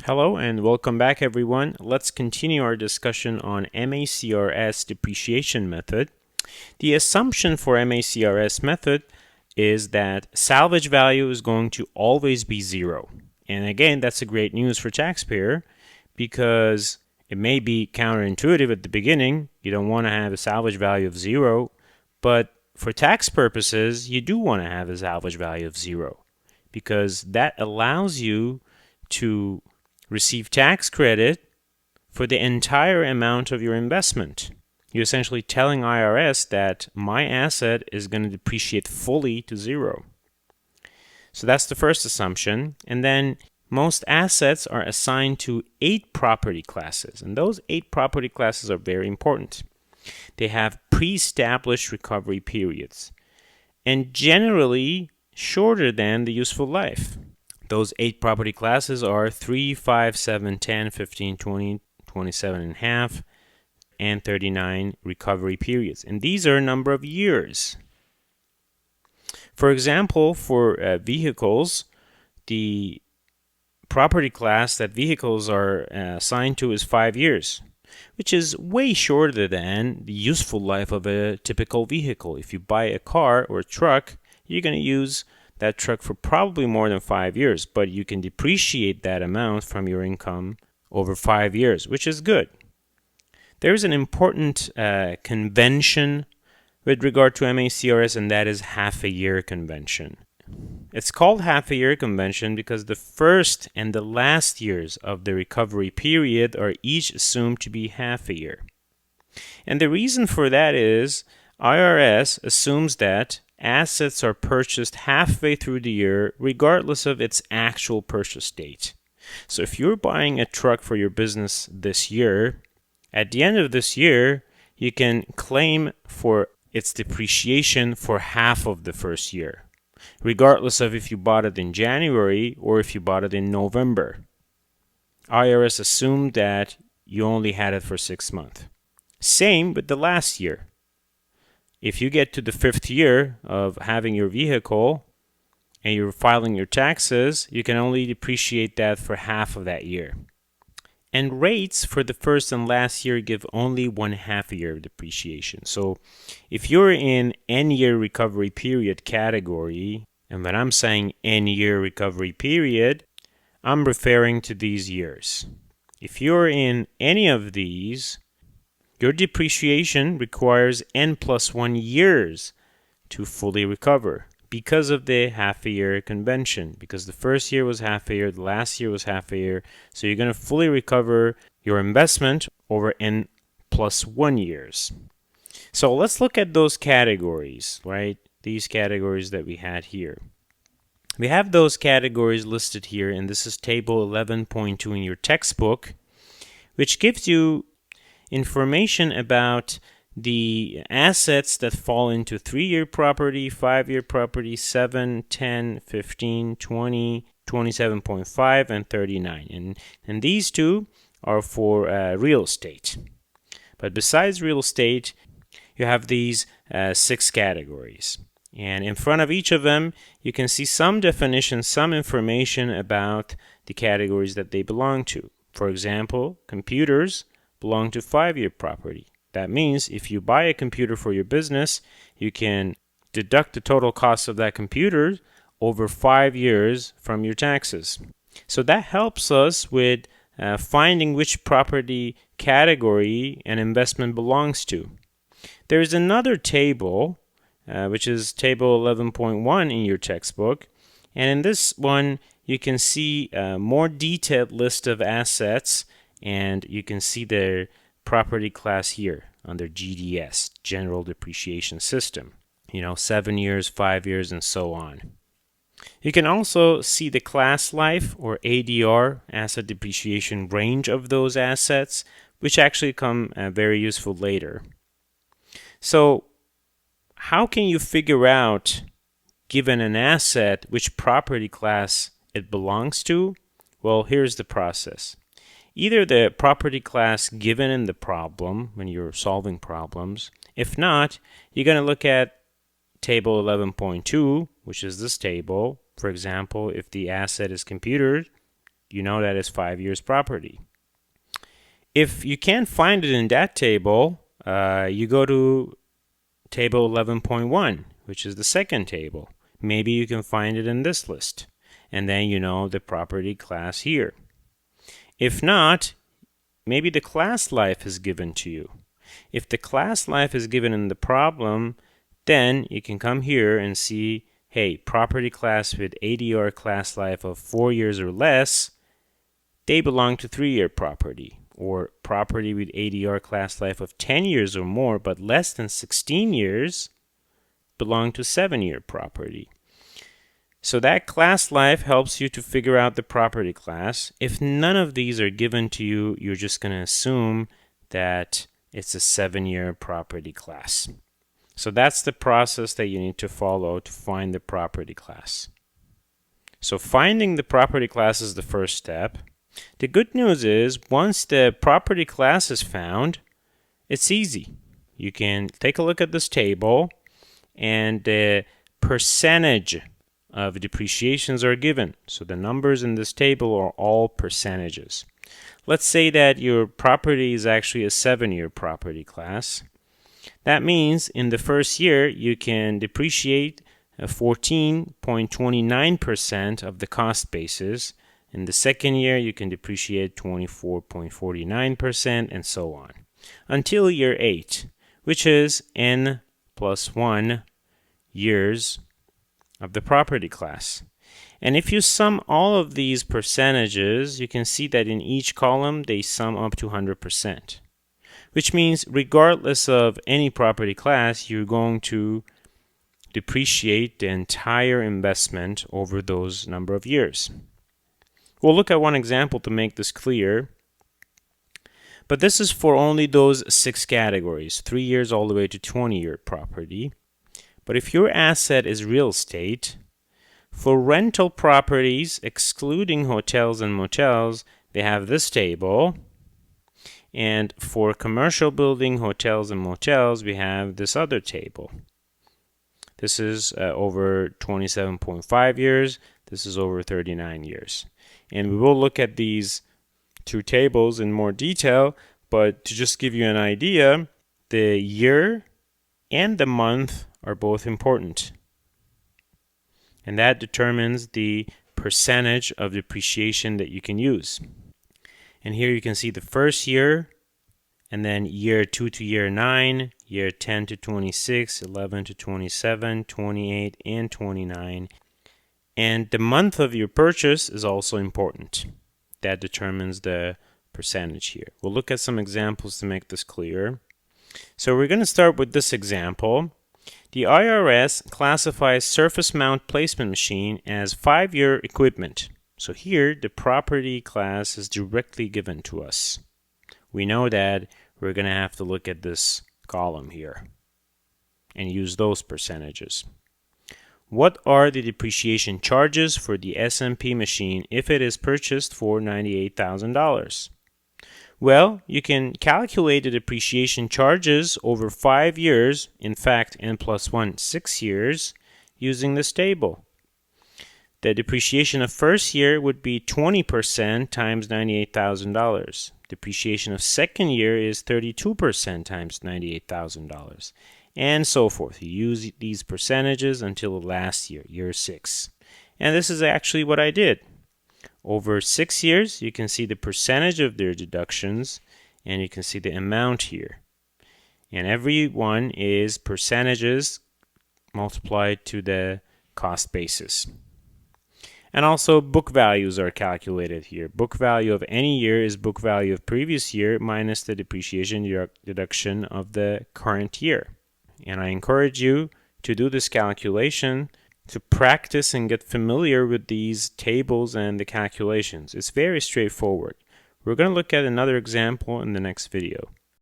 Hello and welcome back everyone. Let's continue our discussion on MACRS depreciation method. The assumption for MACRS method is that salvage value is going to always be zero. And again, that's a great news for taxpayer because it may be counterintuitive at the beginning. You don't want to have a salvage value of zero, but for tax purposes, you do want to have a salvage value of zero because that allows you to receive tax credit for the entire amount of your investment. You're essentially telling IRS that my asset is going to depreciate fully to zero. So that's the first assumption. And then most assets are assigned to 8 property classes. And those 8 property classes are very important. They have pre-established recovery periods and generally shorter than the useful life. Those 8 property classes are 3, 5, 7, 10, 15, 20, 27 and a half, and 39 recovery periods. And these are a number of years. For example, for vehicles, the property class that vehicles are assigned to is 5 years, which is way shorter than the useful life of a typical vehicle. If you buy a car or a truck, you're going to use that truck for probably more than 5 years, but you can depreciate that amount from your income over 5 years, which is good. There's an important convention with regard to MACRS, and that is half-a-year convention. It's called half-a-year convention because the first and the last years of the recovery period are each assumed to be half a year. And the reason for that is IRS assumes that assets are purchased halfway through the year regardless of its actual purchase date. So if you're buying a truck for your business this year, at the end of this year, you can claim for its depreciation for half of the first year, regardless of if you bought it in January or if you bought it in November. IRS assumed that you only had it for 6 months. Same with the last year. If you get to the 5th year of having your vehicle and you're filing your taxes, you can only depreciate that for half of that year. And rates for the first and last year give only 1/2 a year of depreciation. So if you're in N-year recovery period category, and when I'm saying N-year recovery period, I'm referring to these years. If you're in any of these, your depreciation requires N+1 years to fully recover because of the half-a-year convention. Because the first year was half a year, the last year was half a year. So you're going to fully recover your investment over N+1 years. So let's look at those categories, right? These categories that we had here. We have those categories listed here, and this is table 11.2 in your textbook, which gives you information about the assets that fall into 3-year property, 5-year property, 7, 10, 15, 20, 27.5, and 39. And these two are for real estate. But besides real estate, you have these 6 categories. And in front of each of them, you can see some definitions, some information about the categories that they belong to. For example, computers belong to 5-year property. That means if you buy a computer for your business, you can deduct the total cost of that computer over 5 years from your taxes. So that helps us with finding which property category an investment belongs to. There is another table, which is table 11.1 in your textbook. And in this one, you can see a more detailed list of assets, and you can see their property class here under GDS, General Depreciation System. 7 years, 5 years, and so on. You can also see the class life or ADR, asset depreciation range of those assets, which actually come very useful later. So how can you figure out, given an asset, which property class it belongs to? Well, here's the process. Either the property class given in the problem when you're solving problems. If not, you're going to look at table 11.2, which is this table. For example, if the asset is computer, You know that is 5 years property. If you can't find it in that table, you go to table 11.1, which is the second table. Maybe you can find it in this list. And then you know the property class here. If not, maybe the class life is given to you. If the class life is given in the problem, then you can come here and see, hey, property class with ADR class life of 4 years or less, they belong to 3-year property. Or property with ADR class life of 10 years or more but less than 16 years belong to 7-year property. So that class life helps you to figure out the property class. If none of these are given to you, you're just going to assume that it's a 7-year property class. So that's the process that you need to follow to find the property class. So finding the property class is the first step. The good news is, once the property class is found, it's easy. You can take a look at this table, and the percentage of depreciations are given. So the numbers in this table are all percentages. Let's say that your property is actually a 7-year property class. That means in the first year, you can depreciate 14.29% of the cost basis. In the second year, you can depreciate 24.49% and so on, until year 8, which is n plus 1 years of the property class. And if you sum all of these percentages, you can see that in each column, they sum up to 100%, which means regardless of any property class, you're going to depreciate the entire investment over those number of years. We'll look at one example to make this clear. But this is for only those 6 categories, 3 years all the way to 20-year property. But if your asset is real estate, for rental properties, excluding hotels and motels, they have this table. And for commercial building, hotels and motels, we have this other table. This is over 27.5 years. This is over 39 years. And we will look at these 2 tables in more detail, but to just give you an idea, the year and the month are both important. And that determines the percentage of depreciation that you can use. And here you can see the first year, and then year 2 to year 9, year 10 to 26, 11 to 27, 28, and 29. And the month of your purchase is also important. That determines the percentage here. We'll look at some examples to make this clear. So we're going to start with this example. The IRS classifies surface mount placement machine as 5-year equipment. So here, the property class is directly given to us. We know that we're going to have to look at this column here and use those percentages. What are the depreciation charges for the SMP machine if it is purchased for $98,000? Well, you can calculate the depreciation charges over 5 years, in fact, n plus 1, 6 years, using this table. The depreciation of first year would be 20% times $98,000. Depreciation of second year is 32% times $98,000. And so forth. You use these percentages until the last year, year 6. And this is actually what I did. Over 6 years, you can see the percentage of their deductions, and you can see the amount here. And every one is percentages multiplied to the cost basis. And also book values are calculated here. Book value of any year is book value of previous year minus the depreciation deduction of the current year. And I encourage you to do this calculation to practice and get familiar with these tables and the calculations. It's very straightforward. We're going to look at another example in the next video.